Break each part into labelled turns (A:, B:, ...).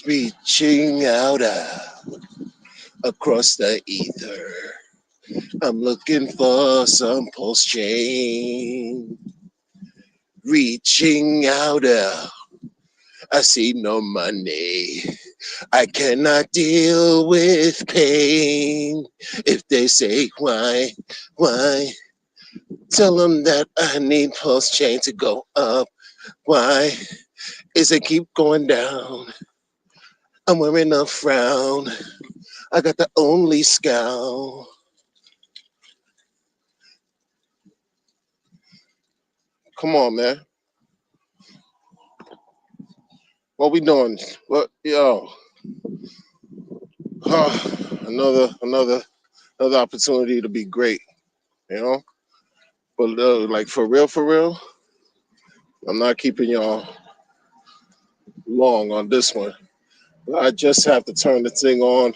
A: Reaching out across the ether. I'm looking for some pulse chain. Reaching out, I see no money. I cannot deal with pain. If they say why, tell them that I need pulse chain to go up. Why is it keep going down? I'm wearing a frown. I got the only scowl. Come on, man. What we doing? What, yo? Another opportunity to be great, you know. But like for real, I'm not keeping y'all long on this one. I just have to turn the thing on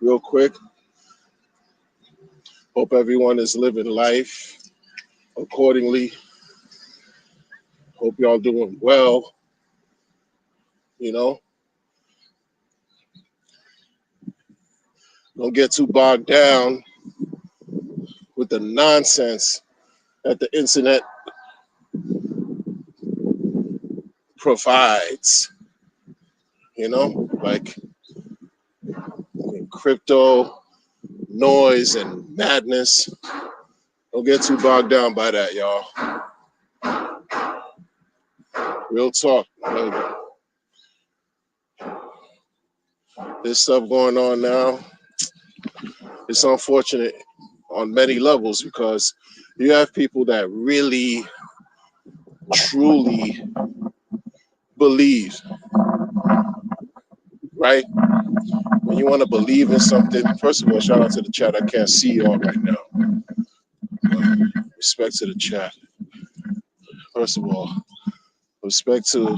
A: real quick. Hope everyone is living life accordingly. Hope y'all doing well. You know, don't get too bogged down with the nonsense that the internet provides. You know, like crypto noise and madness. Don't get too bogged down by that, y'all. Real talk. Like, this stuff going on now, it's unfortunate on many levels because you have people that really, truly believe, right? When you want to believe in something, first of all, shout out to the chat. I can't see y'all right now. Respect to the chat. First of all, respect to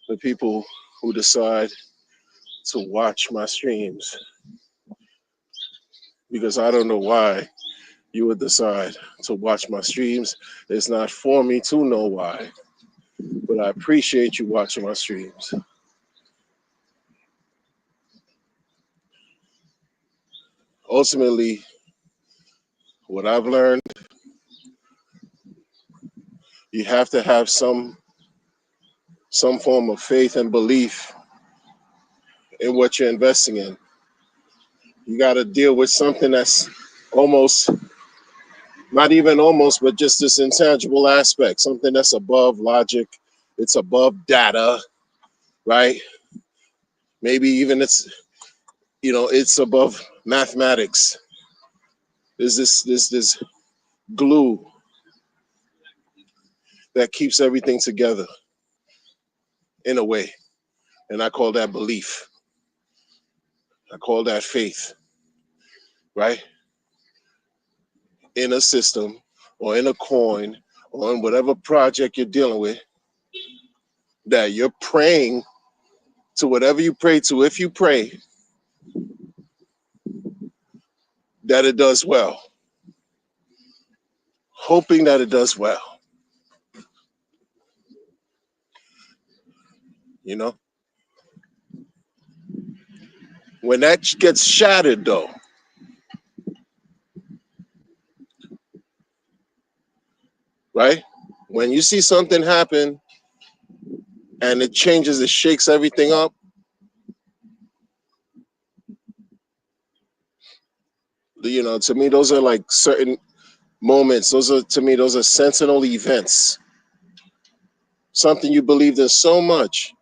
A: the people who decide to watch my streams because I don't know why you would decide to watch my streams. It's not for me to know why, but I appreciate you watching my streams. Ultimately, what I've learned, you have to have some form of faith and belief in what you're investing in. You got to deal with something that's almost, not even almost, but just this intangible aspect, something that's above logic, it's above data, right? Maybe even it's above mathematics. There's this glue that keeps everything together in a way. And I call that belief. I call that faith, right? In a system or in a coin or in whatever project you're dealing with, that you're praying to whatever you pray to, if you pray, that it does well. Hoping that it does well. You know? When that gets shattered, though, right? When you see something happen and it changes, it shakes everything up, to me, those are like certain moments. Those are sentinel events. Something you believed in so much,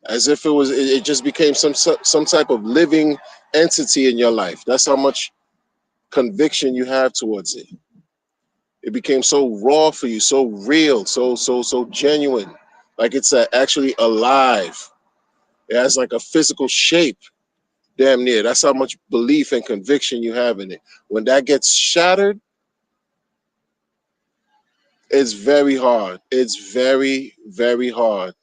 A: as if it just became some type of living entity in your life. That's how much conviction you have towards it. It became so raw for you, so real, so genuine, like it's actually alive. It has like a physical shape, damn near. That's how much belief and conviction you have in it. When that gets shattered, it's very hard. It's very, very hard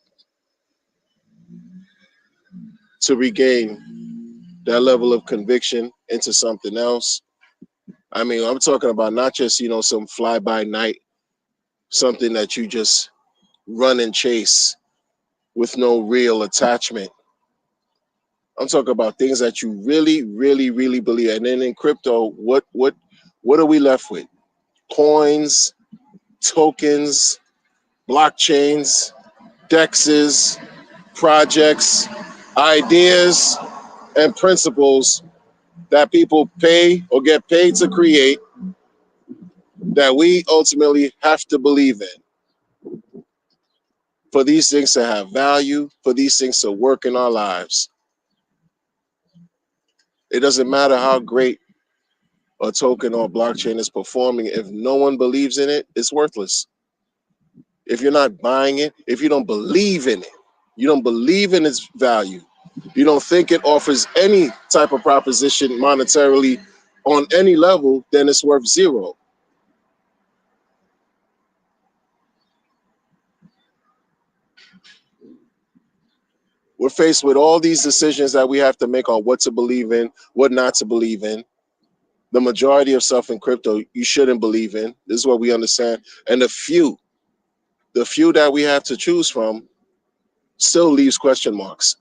A: to regain that level of conviction into something else. I mean, I'm talking about not just, some fly by night, something that you just run and chase. with no real attachment. I'm talking about things that you really, really, really believe. And then in crypto, what are we left with? Coins, tokens, blockchains, dexes, projects, ideas, and principles that people pay or get paid to create that we ultimately have to believe in for these things to have value, for these things to work in our lives. It doesn't matter how great a token or blockchain is performing. If no one believes in it, it's worthless. If you're not buying it, if you don't believe in it, you don't believe in its value, you don't think it offers any type of proposition monetarily on any level, then it's worth zero. We're faced with all these decisions that we have to make on what to believe in, what not to believe in. The majority of stuff in crypto you shouldn't believe in. This is what we understand. And the few that we have to choose from still leaves question marks.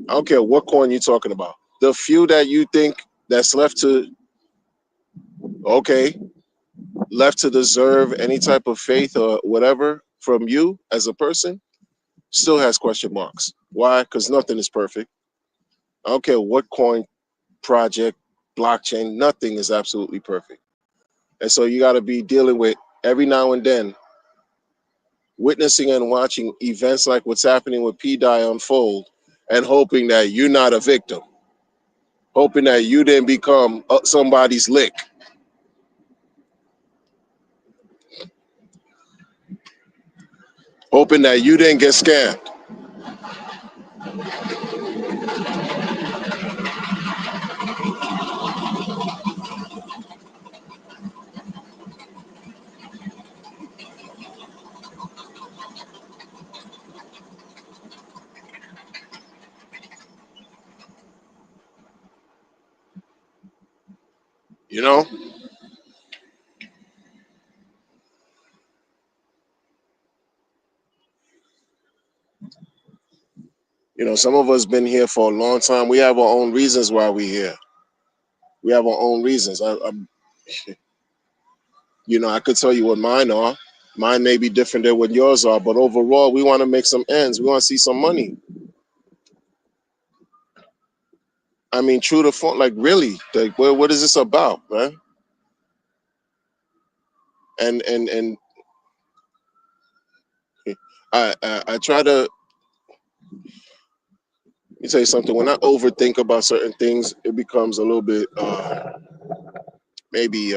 A: I don't care what coin you're talking about. The few that you think that's left to, okay, left to deserve any type of faith or whatever from you as a person still has question marks. Why? Because nothing is perfect. I don't care what coin, project, blockchain, nothing is absolutely perfect. And so you got to be dealing with every now and then, witnessing and watching events like what's happening with PDAI unfold and hoping that you're not a victim, hoping that you didn't become somebody's lick, hoping that you didn't get scammed. You know, some of us been here for a long time. We have our own reasons why we're here. We have our own reasons. I could tell you what mine are. Mine may be different than what yours are, but overall, we want to make some ends. We want to see some money. I mean, true to form, like really, like what is this about, man? And I try to, let me tell you something. When I overthink about certain things, it becomes a little bit maybe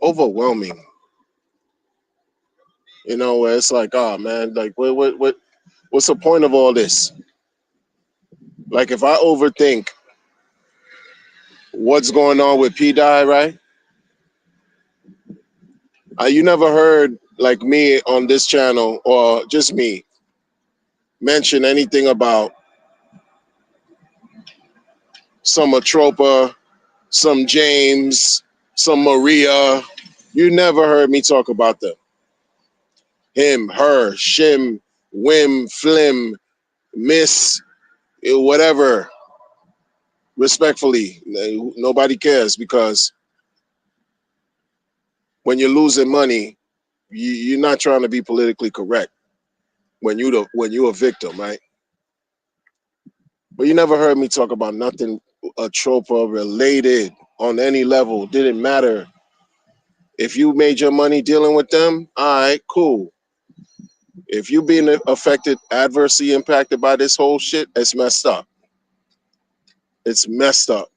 A: overwhelming. Where it's like, oh man, like what's the point of all this? Like if I overthink what's going on with PDAI, right? You never heard like me on this channel or just me mention anything about some Atropa, some James, some Maria. You never heard me talk about them. Him, her, shim, whim, flim, miss, whatever. Respectfully, nobody cares because when you're losing money, you're not trying to be politically correct when you're a victim, right? But you never heard me talk about nothing Atropa related on any level. Didn't matter. If you made your money dealing with them, all right, cool. If you being affected, adversely impacted by this whole shit, it's messed up. It's messed up.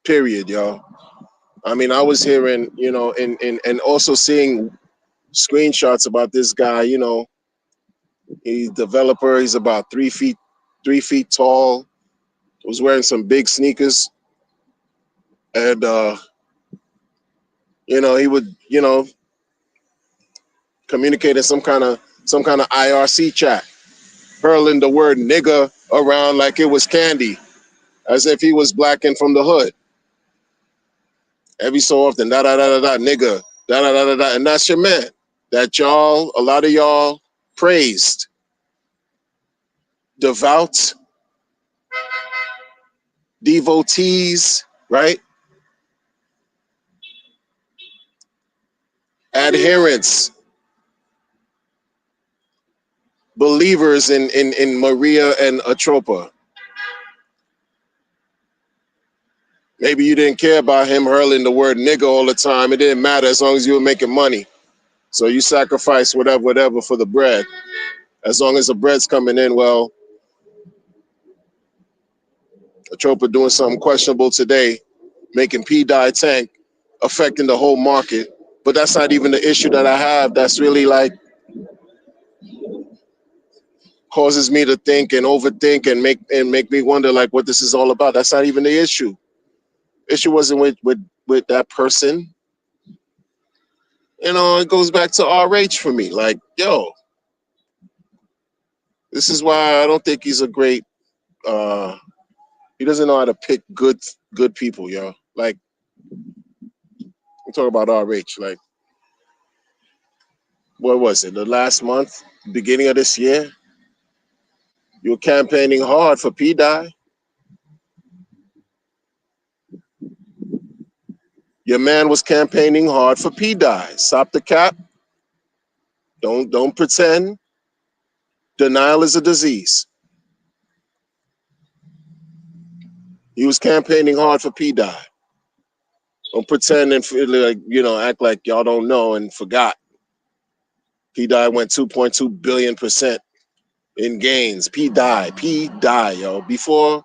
A: Period, y'all. I mean, I was hearing, and also seeing screenshots about this guy. He's a developer. He's about 3 feet tall. Was wearing some big sneakers, and he would, communicate in some kind of IRC chat, hurling the word nigga around like it was candy, as if he was black and from the hood. Every so often, da da da da da, nigga, da da da da da, and that's your man. that a lot of y'all praised, devout devotees, right? Adherents, believers in Maria and Atropa. Maybe you didn't care about him hurling the word nigga all the time. It didn't matter as long as you were making money. So you sacrifice whatever for the bread. As long as the bread's coming in, well, Atropa doing something questionable today, making PDAI tank, affecting the whole market. But that's not even the issue that I have. That's really like causes me to think and overthink and make me wonder like what this is all about. That's not even the issue. Issue wasn't with that person. You know, it goes back to RH for me. Like, yo, this is why I don't think he's a great he doesn't know how to pick good people, yo. Like, I'm talking about RH. Like, what was it? The last month, beginning of this year, you were campaigning hard for PDAI. Your man was campaigning hard for PDAI. Stop the cap. Don't pretend. Denial is a disease. He was campaigning hard for PDAI. Don't pretend and feel like, act like y'all don't know and forgot. PDAI went 2.2 billion% in gains. PDAI, yo. Before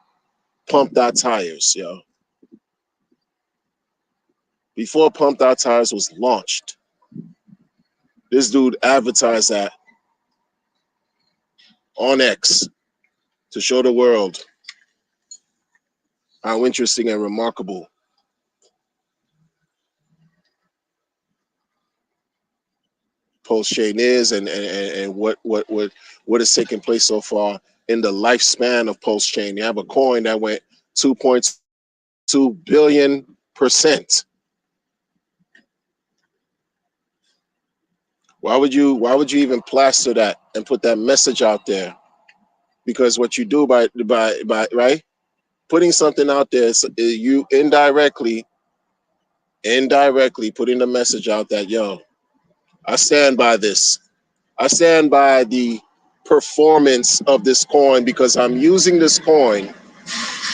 A: Pumped Out Tires, yo. Before Pumped Out Tires was launched, this dude advertised that on X to show the world how interesting and remarkable Pulse Chain is and what is taking place so far in the lifespan of Pulse Chain. You have a coin that went 2.2 billion%. Why would you even plaster that and put that message out there? Because what you do by right, putting something out there, you indirectly putting the message out that, yo, I stand by this. I stand by the performance of this coin because I'm using this coin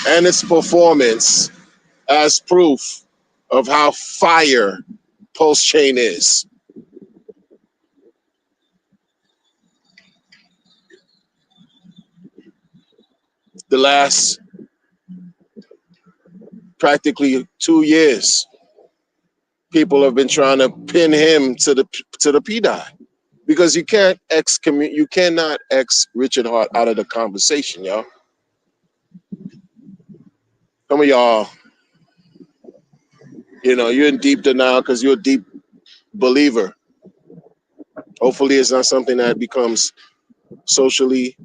A: and its performance as proof of how fire Pulse Chain is. The last practically 2 years, people have been trying to pin him to the PDAI because you cannot X Richard Hart out of the conversation, y'all. Some of y'all, you're in deep denial because you're a deep believer. Hopefully, it's not something that becomes socially,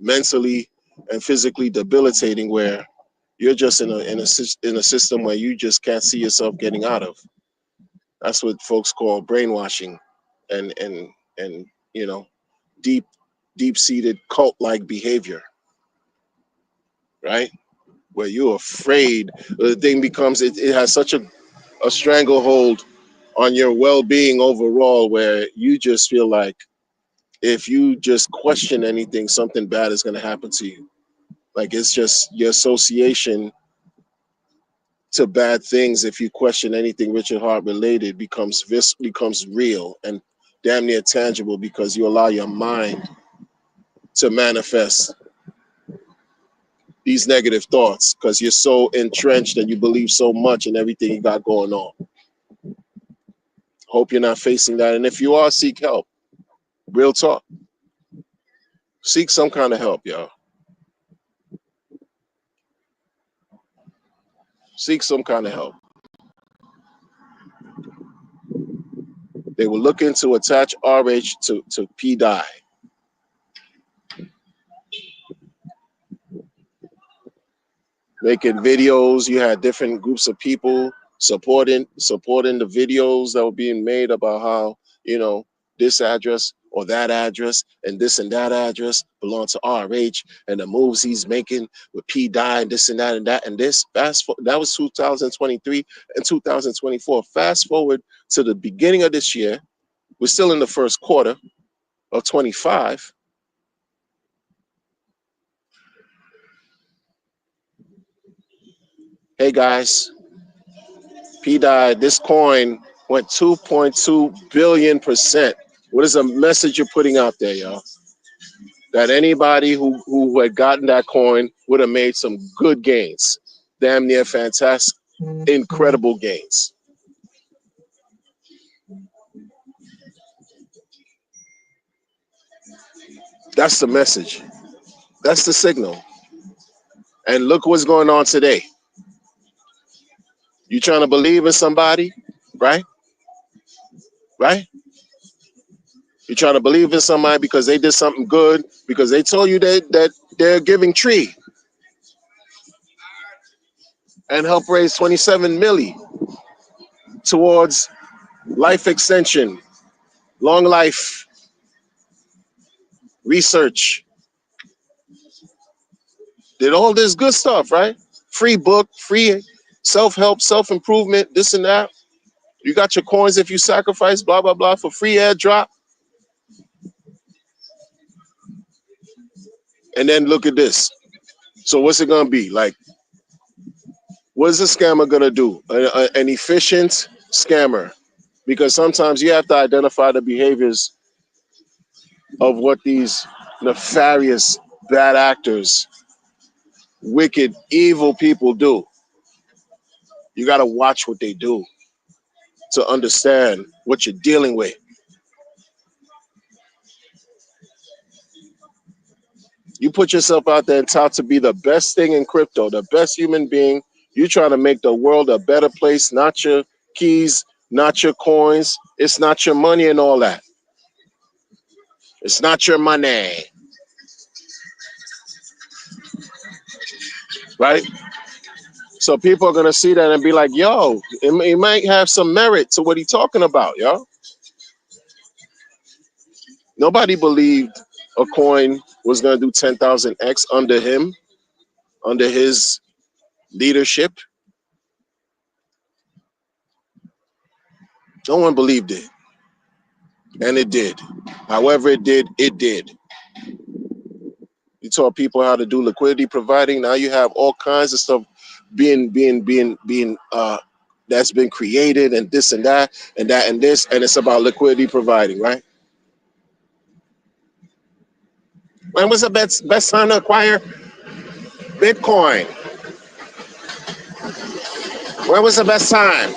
A: mentally, and physically debilitating where you're just in a system where you just can't see yourself getting out of. That's what folks call brainwashing and deep-seated cult-like behavior, right? Where you're afraid. The thing becomes it has such a stranglehold on your well-being overall where you just feel like if you just question anything, something bad is going to happen to you. Like it's just your association to bad things. If you question anything Richard Hart related, becomes real and damn near tangible because you allow your mind to manifest these negative thoughts because you're so entrenched and you believe so much in everything you got going on. Hope you're not facing that. And if you are, seek help. Real talk. Seek some kind of help, y'all. Seek some kind of help. They were looking to attach RH to PDAI. Making videos, you had different groups of people supporting the videos that were being made about how, this address or that address, and this and that address belong to RH, and the moves he's making with PDAI and this and that and that and this. That was 2023 and 2024. Fast forward to the beginning of this year. We're still in the first quarter of 25. Hey guys, PDAI, this coin went 2.2 billion%. What is a message you're putting out there, y'all? That anybody who had gotten that coin would have made some good gains. Damn near fantastic, incredible gains. That's the message. That's the signal. And look what's going on today. You trying to believe in somebody, right? Right? You trying to believe in somebody because they did something good, because they told you that they're giving tree and help raise 27 milli towards life extension, long life research. Did all this good stuff, right? Free book, free self-help, self-improvement, this and that. You got your coins if you sacrifice, blah, blah, blah, for free airdrop. And then look at this. So what's it going to be? Like, what is a scammer going to do? An efficient scammer. Because sometimes you have to identify the behaviors of what these nefarious bad actors, wicked, evil people do. You got to watch what they do to understand what you're dealing with. You put yourself out there and tout to be the best thing in crypto, the best human being. You trying to make the world a better place, not your keys, not your coins. It's not your money and all that. It's not your money, right? So people are going to see that and be like, yo, it might have some merit to what he's talking about, yo. Nobody believed a coin was going to do 10,000x under him, under his leadership. No one believed it. And it did. However it did, it did. You taught people how to do liquidity providing. Now you have all kinds of stuff being that's been created, and this and that and that and this, and it's about liquidity providing, right? When was the best time to acquire Bitcoin? When was the best time?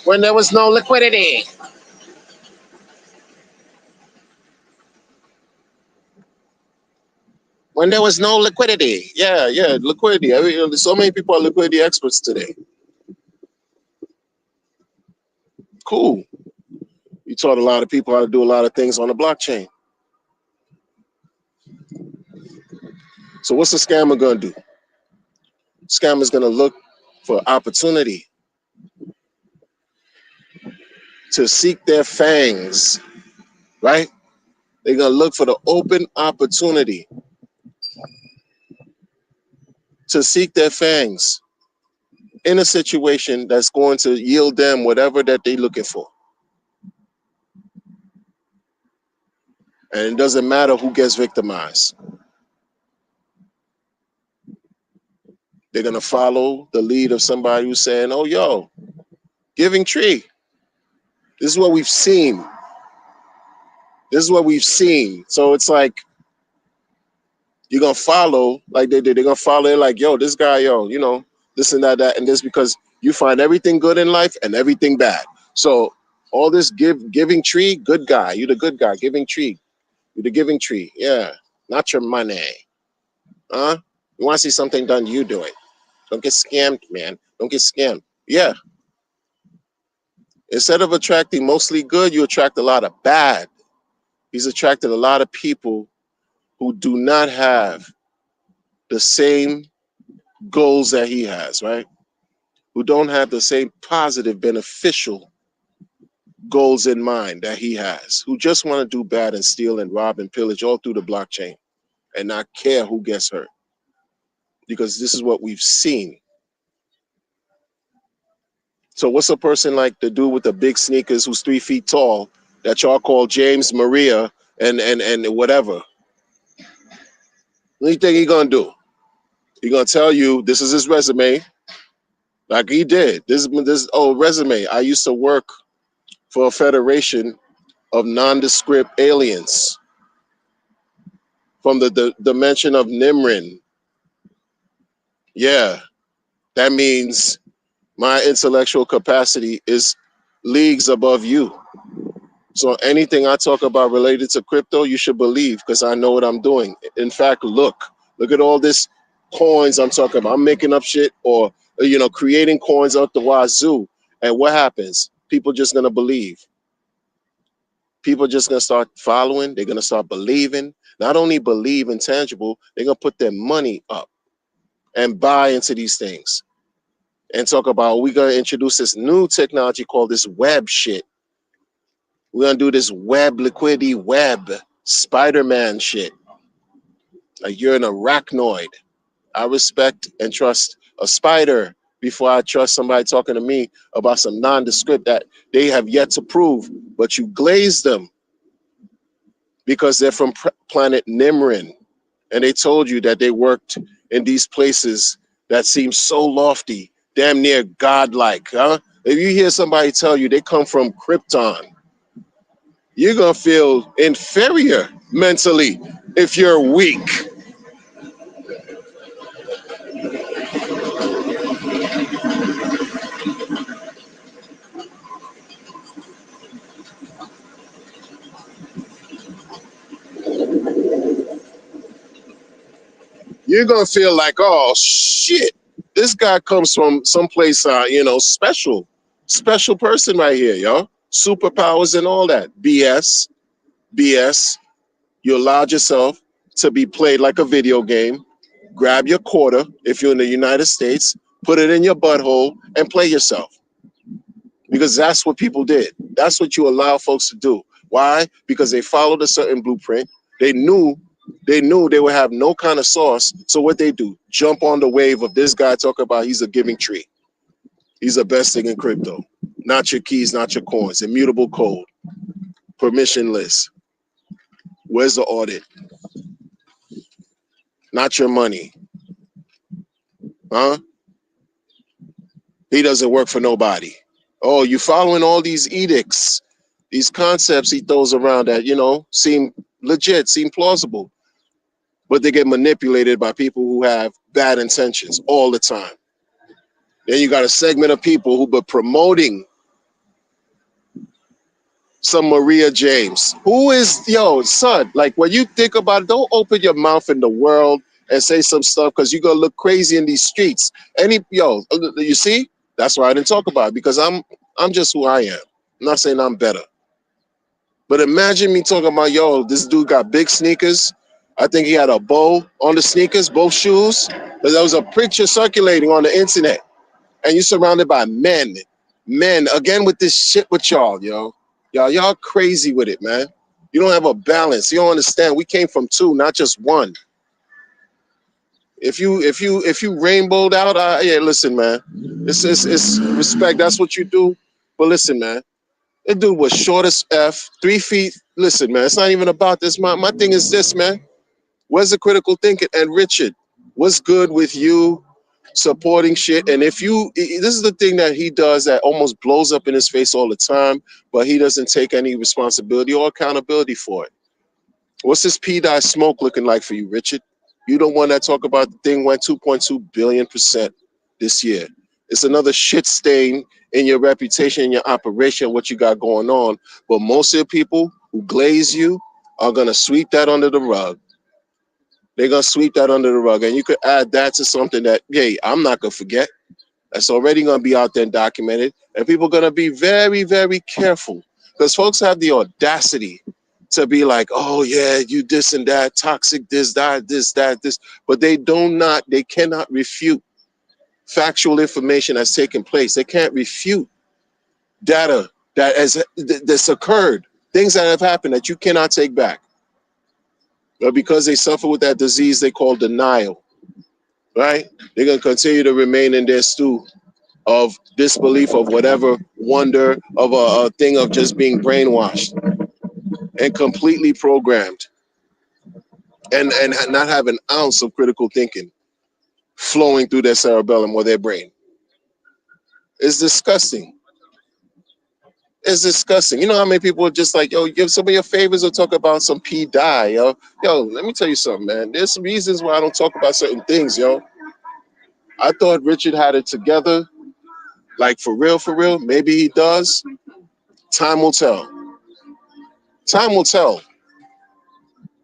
A: When there was no liquidity. When there was no liquidity. Yeah, liquidity. I mean, so many people are liquidity experts today. Cool. You taught a lot of people how to do a lot of things on the blockchain. So what's the scammer going to do? Scammer's going to look for opportunity to seek their fangs, right? They're going to look for the open opportunity to seek their fangs in a situation that's going to yield them whatever that they're looking for. And it doesn't matter who gets victimized. They're going to follow the lead of somebody who's saying, oh, yo, giving tree. This is what we've seen. This is what we've seen. So it's like, you're going to follow like they did. They're going to follow it like, yo, this guy, yo, you know, this and that, and this, because you find everything good in life and everything bad. So all this giving tree, good guy. You're the good guy, giving tree. You're the giving tree. Yeah, not your money. Huh? You want to see something done, you do it. Don't get scammed, man. Don't get scammed. Yeah. Instead of attracting mostly good, you attract a lot of bad. He's attracted a lot of people who do not have the same goals that he has, right? who don't have the same positive, beneficial goals in mind that he has, who just want to do bad and steal and rob and pillage all through the blockchain and not care who gets hurt. Because this is what we've seen. So what's a person like the dude with the big sneakers who's 3 feet tall that y'all call James Maria and whatever? What do you think he gonna do? He gonna tell you this is his resume, like he did. This old resume. I used to work for a federation of nondescript aliens from the dimension of Nimrin. Yeah, that means my intellectual capacity is leagues above you. So anything I talk about related to crypto, you should believe because I know what I'm doing. In fact, look at all this coins I'm talking about. I'm making up shit or creating coins out the wazoo. And what happens? People just gonna believe. People just gonna start following. They're gonna start believing. Not only believe in tangible, they're gonna put their money up and buy into these things. And talk about we're gonna introduce this new technology called this web shit. We're gonna do this web liquidity web Spider-Man shit. Like you're an arachnoid. I respect and trust a spider before I trust somebody talking to me about some nondescript that they have yet to prove, but you glaze them because they're from planet Nimrin and they told you that they worked in these places that seem so lofty, damn near godlike, huh? If you hear somebody tell you they come from Krypton, you're gonna feel inferior mentally if you're weak. You're gonna feel like, oh shit, this guy comes from someplace, special person right here, yo. Superpowers and all that. BS, BS. You allowed yourself to be played like a video game. Grab your quarter if you're in the United States, put it in your butthole, and play yourself. Because that's what people did. That's what you allow folks to do. Why? Because they followed a certain blueprint. They knew they would have no kind of sauce. So what they do? Jump on the wave of this guy talking about he's a giving tree. He's the best thing in crypto. Not your keys, not your coins. Immutable code. Permissionless. Where's the audit? Not your money. Huh? He doesn't work for nobody. Oh, you following all these edicts, these concepts he throws around that, seem legit, seem plausible, but they get manipulated by people who have bad intentions all the time. Then you got a segment of people who been promoting some Maria James. Who is, son, like when you think about it, don't open your mouth in the world and say some stuff because you're going to look crazy in these streets. You see? That's why I didn't talk about it because I'm just who I am. I'm not saying I'm better. But imagine me talking about, this dude got big sneakers. I think he had a bow on the sneakers, both shoes. There was a picture circulating on the internet. And you're surrounded by men. Men, again, with this shit with y'all, yo. Y'all crazy with it, man. You don't have a balance. You don't understand. We came from two, not just one. If you rainbowed out, yeah, listen, man. It's respect. That's what you do. But listen, man. That dude was short as F, 3 feet. Listen, man, it's not even about this. My thing is this, man. Where's the critical thinking? And Richard, what's good with you supporting shit? And this is the thing that he does that almost blows up in his face all the time, but he doesn't take any responsibility or accountability for it. What's this PDAI smoke looking like for you, Richard? You the one that talk about the thing went 2.2 billion% this year. It's another shit stain in your reputation, in your operation, what you got going on. But most of the people who glaze you are going to sweep that under the rug. They're going to sweep that under the rug. And you could add that to something that, hey, I'm not going to forget. That's already going to be out there and documented. And people are going to be very, very careful. Because folks have the audacity to be like, oh, yeah, you this and that, toxic this, that, this. But they cannot refute factual information that's taken place. They can't refute data that's occurred, things that have happened that you cannot take back. But because they suffer with that disease they call denial, right? They're going to continue to remain in their stew of disbelief of whatever wonder of a thing of just being brainwashed and completely programmed and not have an ounce of critical thinking flowing through their cerebellum or their brain. It's disgusting. It's disgusting. You know how many people are just like, yo, give some of your favors or talk about some PDAI, yo. Yo, let me tell you something, man. There's some reasons why I don't talk about certain things, yo. I thought Richard had it together, like for real, for real. Maybe he does. Time will tell. Time will tell.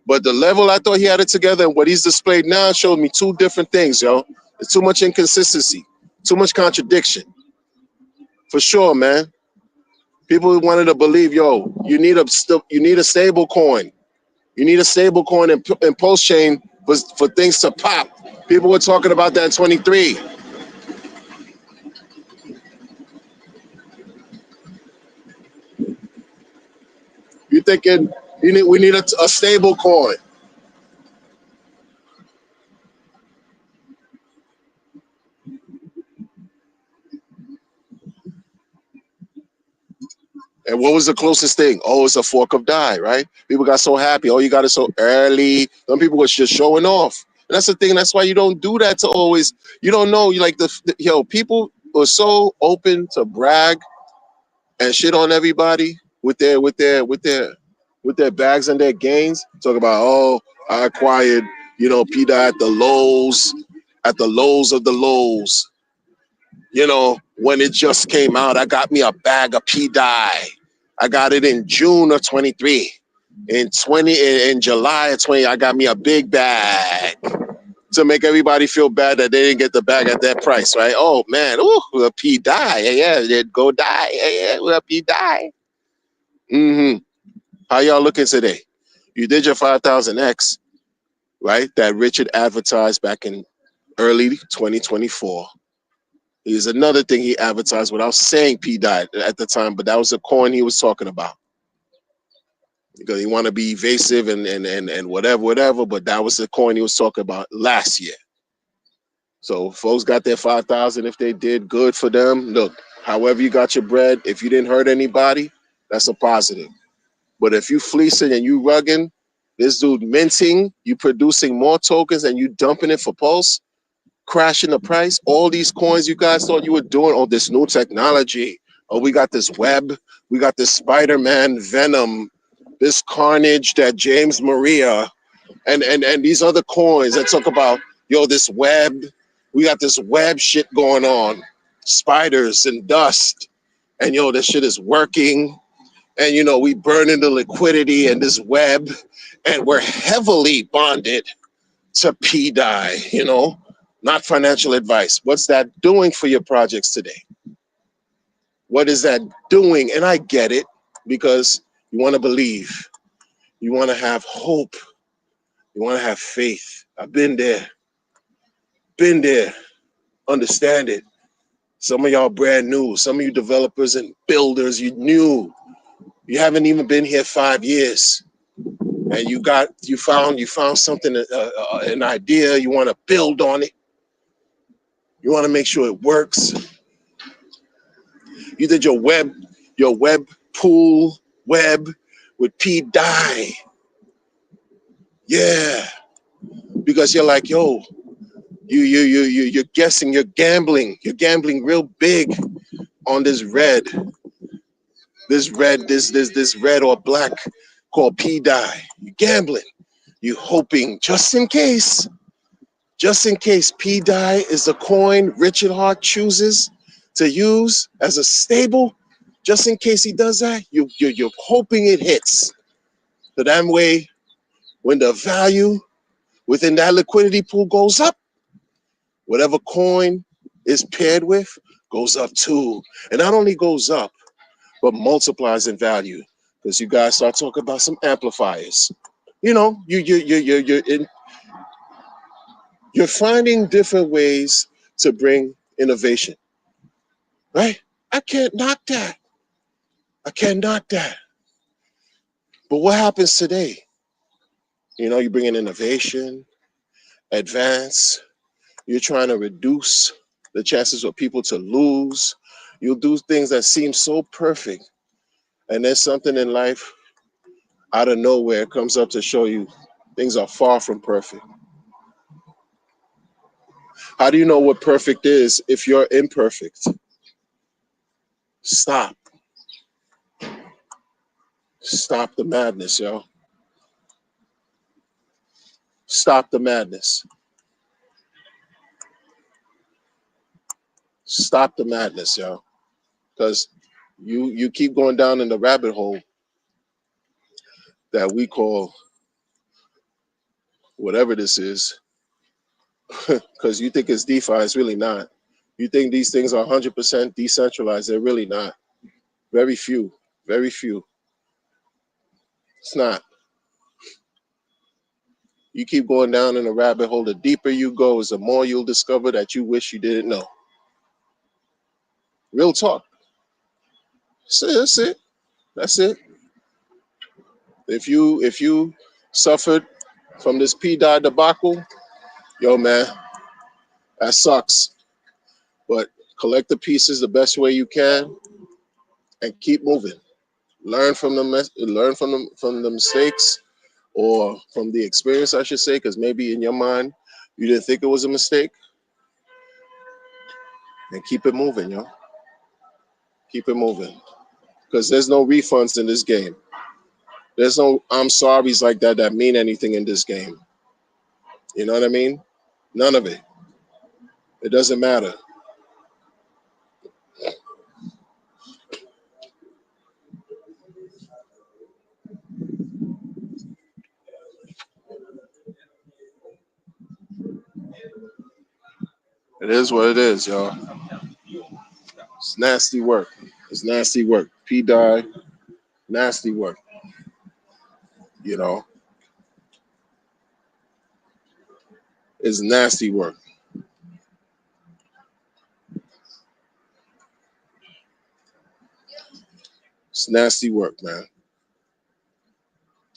A: But the level I thought he had it together and what he's displayed now showed me two different things, yo. There's too much inconsistency, too much contradiction. For sure, man. People wanted to believe, yo, you need a stable coin. You need a stable coin and post chain for things to pop. People were talking about that in 23. You thinking we need a stable coin. And what was the closest thing? Oh, it's a fork of die, right? People got so happy. Oh, you got it so early. Some people were just showing off. And that's the thing. That's why you don't do that to always. You don't know. You like people are so open to brag and shit on everybody with their bags and their gains. Talk about, oh, I acquired, PDAI at the lows of the lows. When it just came out, I got me a bag of PDAI. I got it in June of 23. In July of 20, I got me a big bag to make everybody feel bad that they didn't get the bag at that price, right? Oh man, a PDAI, yeah, go die, yeah, a PDAI. How y'all looking today? You did your 5,000X, right? That Richard advertised back in early 2024. Here's another thing he advertised without saying PDAI at the time, but that was a coin he was talking about. Because he want to be evasive and whatever, but that was the coin he was talking about last year. So folks got their 5,000. If they did, good for them. Look, however you got your bread, if you didn't hurt anybody, that's a positive. But if you fleecing and you rugging, this dude minting, you producing more tokens and you dumping it for Pulse, crashing the price, all these coins you guys thought you were doing, oh, this new technology, oh, we got this web, we got this Spider-Man Venom, this Carnage, that James Maria, and these other coins that talk about, yo, this web, we got this web shit going on, spiders and dust, and yo, this shit is working, and we burning the liquidity and this web, and we're heavily bonded to PDAI, not financial advice. What's that doing for your projects today? What is that doing? And I get it, because you want to believe, you want to have hope, you want to have faith. I've been there, understand it. Some of y'all brand new, some of you developers and builders, you new. You haven't even been here 5 years, and you found something, an idea. You want to build on it. You want to make sure it works. You did your web pool web with PDAI. Yeah, because you're like, yo, you're guessing, you're gambling real big on this red or black called PDAI. You're gambling. You're hoping just in case PDAI is the coin Richard Hart chooses to use as a stable. Just in case he does that, you're hoping it hits. So that way, when the value within that liquidity pool goes up, whatever coin is paired with goes up too. And not only goes up, but multiplies in value. Because you guys start talking about some amplifiers. You're finding different ways to bring innovation, right? I can't knock that. I can't knock that. But what happens today? You know, you bring in innovation, advance. You're trying to reduce the chances of people to lose. You'll do things that seem so perfect. And there's something in life out of nowhere comes up to show you things are far from perfect. How do you know what perfect is if you're imperfect? Stop. Stop the madness, yo. Stop the madness. Stop the madness, yo. Because you keep going down in the rabbit hole that we call whatever this is, because you think it's DeFi. It's really not. You think these things are 100% decentralized. They're really not. Very few. Very few. It's not. You keep going down in the rabbit hole. The deeper you go, is the more you'll discover that you wish you didn't know. Real talk. So that's it. That's it. If you suffered from this PDAI debacle, yo man, that sucks. But collect the pieces the best way you can and keep moving. Learn from the mistakes, or from the experience, I should say, because maybe in your mind you didn't think it was a mistake. And keep it moving, yo. Keep it moving. Because there's no refunds in this game. There's no I'm sorry's like that mean anything in this game. You know what I mean? None of it. It doesn't matter. It is what it is, y'all. It's nasty work. It's nasty work. PDAI, nasty work. You know, it's nasty work. It's nasty work, man.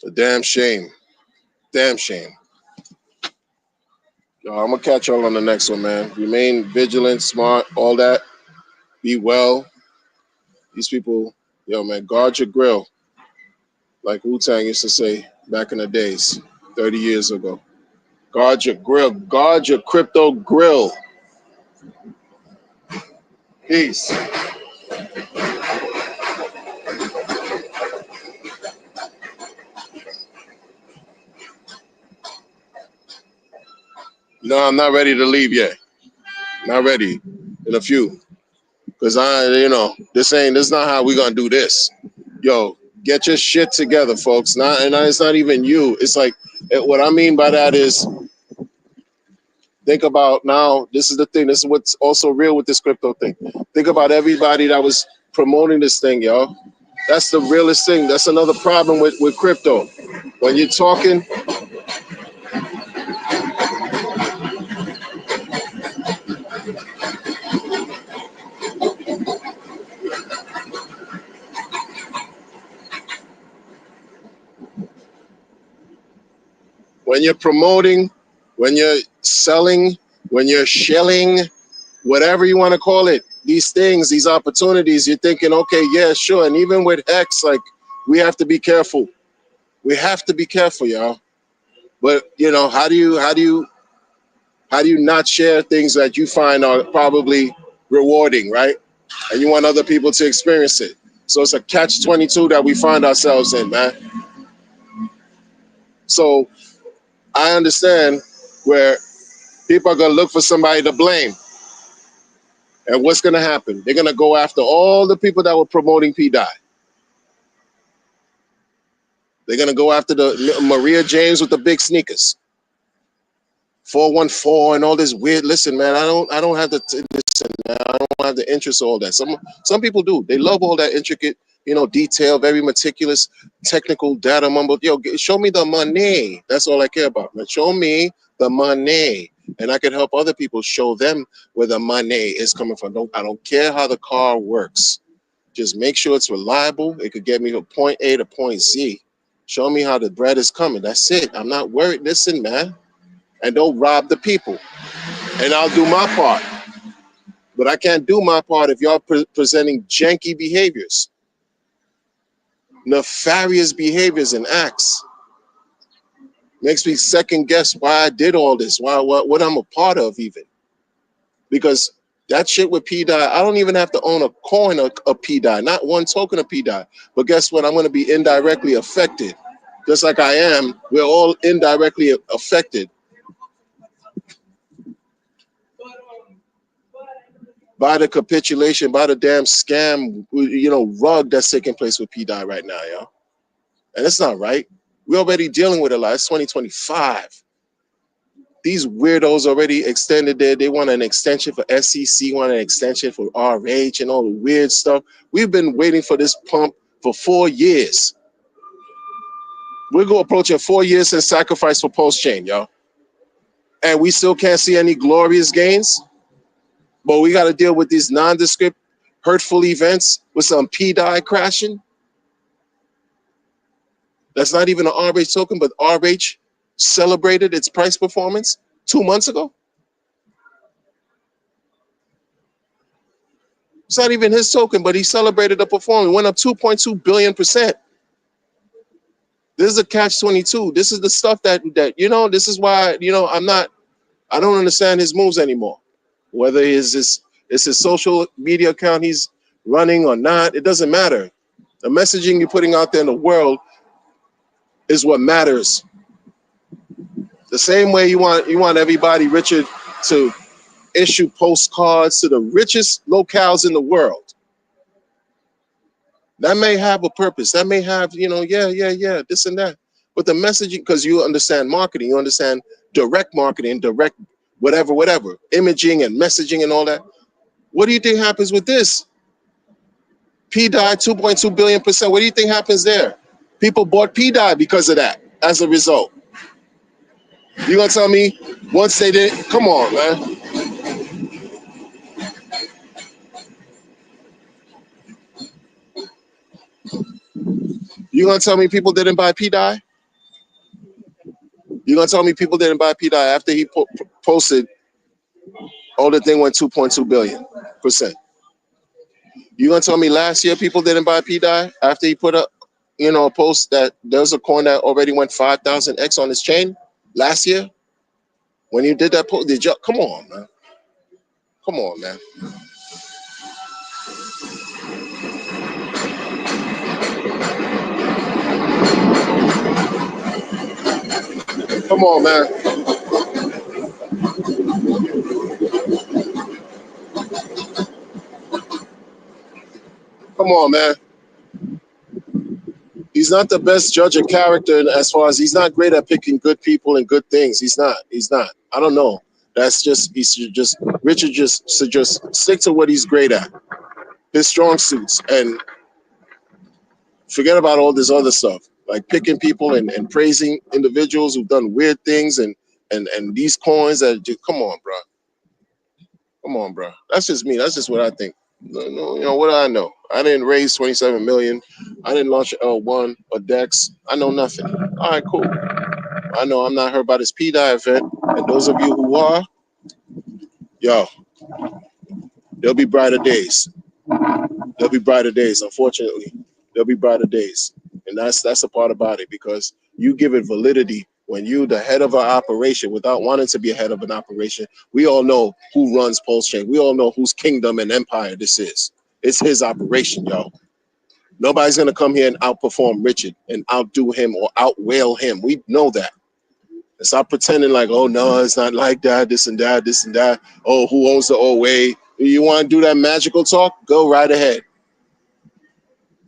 A: A damn shame. Damn shame. Yo, I'm gonna catch y'all on the next one, man. Remain vigilant, smart, all that. Be well. These people, yo, man, guard your grill, like Wu-Tang used to say back in the days, 30 years ago. Guard your grill. Guard your crypto grill. Peace. No, I'm not ready to leave yet. Not ready. In a few. Because this is not how we're gonna do this. Yo, get your shit together, folks. It's not even you. It's like what I mean by that is, think about now, this is the thing. This is what's also real with this crypto thing. Think about everybody that was promoting this thing, yo. That's the realest thing. That's another problem with crypto. When you're talking, when you're promoting, when you're selling, when you're shelling, whatever you want to call it, these things, these opportunities, you're thinking, okay, yeah, sure. And even with X, like, we have to be careful. We have to be careful, y'all. But how do you not share things that you find are probably rewarding, right? And you want other people to experience it. So it's a catch-22 that we find ourselves in, man. So I understand where people are going to look for somebody to blame. And what's going to happen? They're going to go after all the people that were promoting PDAI. They're going to go after the Maria James with the big sneakers. 414 and all this weird. Listen, man, I don't have listen, man, I don't have the interest in all that. Some people do. They love all that intricate, detail, very meticulous, technical data mumble. Yo, show me the money. That's all I care about, man. Show me the money. and I could help other people show them where the money is coming from. I don't care how the car works. Just make sure it's reliable. It could get me from point A to point Z. Show me how the bread is coming. That's it. I'm not worried. Listen, man, and don't rob the people. And I'll do my part. But I can't do my part if y'all presenting janky behaviors, nefarious behaviors and acts. Makes me second guess why I did all this, why what I'm a part of even. Because that shit with PDAI, I don't even have to own a coin of PDAI, not one token of PDAI. But guess what? I'm going to be indirectly affected. Just like I am, we're all indirectly affected by the capitulation, by the damn scam, rug that's taking place with PDAI right now, y'all. And it's not right. We're already dealing with a lot. It's 2025. These weirdos already extended they want an extension for SEC, want an extension for RH and all the weird stuff. We've been waiting for this pump for 4 years. We're going approaching 4 years since sacrifice for post chain, y'all. And we still can't see any glorious gains. But we got to deal with these nondescript, hurtful events with some PDAI crashing. That's not even an RH token, but RH celebrated its price performance 2 months ago. It's not even his token, but he celebrated the performance. Went up 2.2 billion%. This is a catch-22. This is the stuff that this is why, I don't understand his moves anymore. Whether it's his social media account he's running or not, it doesn't matter. The messaging you're putting out there in the world is what matters. The same way you want everybody, Richard, to issue postcards to the richest locales in the world. That may have a purpose. That may have, this and that. But the messaging, because you understand marketing, you understand direct marketing, direct whatever, imaging and messaging and all that. What do you think happens with this? PDAI 2.2 billion%. What do you think happens there? People bought PDAI because of that, as a result. You gonna tell me once they didn't? Come on, man. You gonna tell me people didn't buy PDAI? You gonna tell me people didn't buy PDAI after he posted? Oh, the thing went 2.2 billion%. You gonna tell me last year people didn't buy PDAI after he put up, a post that there's a coin that already went 5,000x on his chain last year? When you did that post, come on, man. Come on, man. Come on, man. Come on, man. He's not the best judge of character as far as he's not great at picking good people and good things. He's not. I don't know. Richard should just stick to what he's great at, his strong suits, and forget about all this other stuff, like picking people and praising individuals who've done weird things and these coins that just, come on, bro. Come on, bro. That's just me. That's just what I think. No, what do I know? I didn't raise 27 million. I didn't launch L1 or DEX. I know nothing. All right, cool. I know I'm not heard about this PDAI event. And those of you who are, yo, there'll be brighter days. There'll be brighter days, unfortunately. There'll be brighter days. And that's a part about it, because you give it validity when you the head of an operation without wanting to be a head of an operation. We all know who runs Pulse Chain. We all know whose kingdom and empire this is. It's his operation, y'all. Nobody's gonna come here and outperform Richard and outdo him or outwail him. We know that. And stop pretending like, oh no, it's not like that, this and that, this and that. Oh, who owns the OA? You want to do that magical talk? Go right ahead.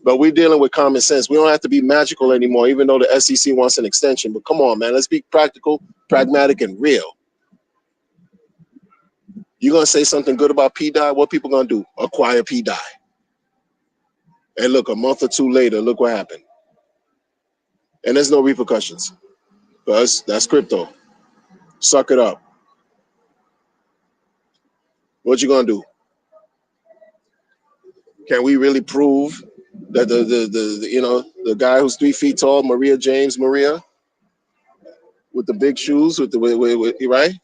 A: But we're dealing with common sense. We don't have to be magical anymore, even though the SEC wants an extension. But come on, man, let's be practical, pragmatic, and real. You're going to say something good about PDAI, what people going to do? Acquire PDAI. And look, a month or two later, look what happened. And there's no repercussions, because that's crypto. Suck it up. What you gonna do? Can we really prove that the guy who's 3 feet tall, Maria, with the big shoes, right,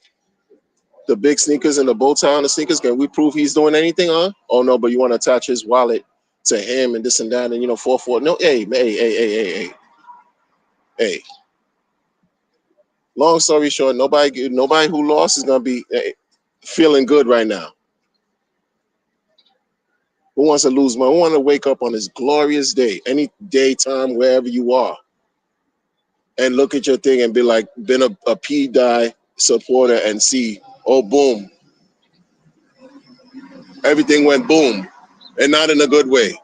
A: the big sneakers and the bow tie on the sneakers, can we prove he's doing anything? Huh? Oh no, but you want to attach his wallet to him and this and that and 4-4. No, hey. Long story short, nobody who lost is gonna be feeling good right now. Who wants to lose money? Who want to wake up on this glorious day, any daytime, wherever you are, and look at your thing and be like, been a PDAI supporter and see, oh, boom, everything went boom, and not in a good way.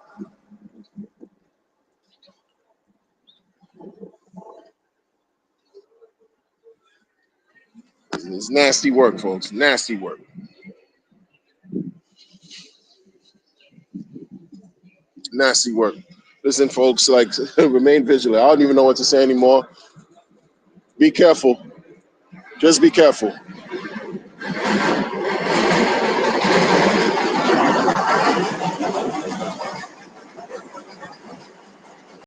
A: It's nasty work, folks. Nasty work. Nasty work. Listen, folks, like, remain vigilant. I don't even know what to say anymore. Be careful. Just be careful.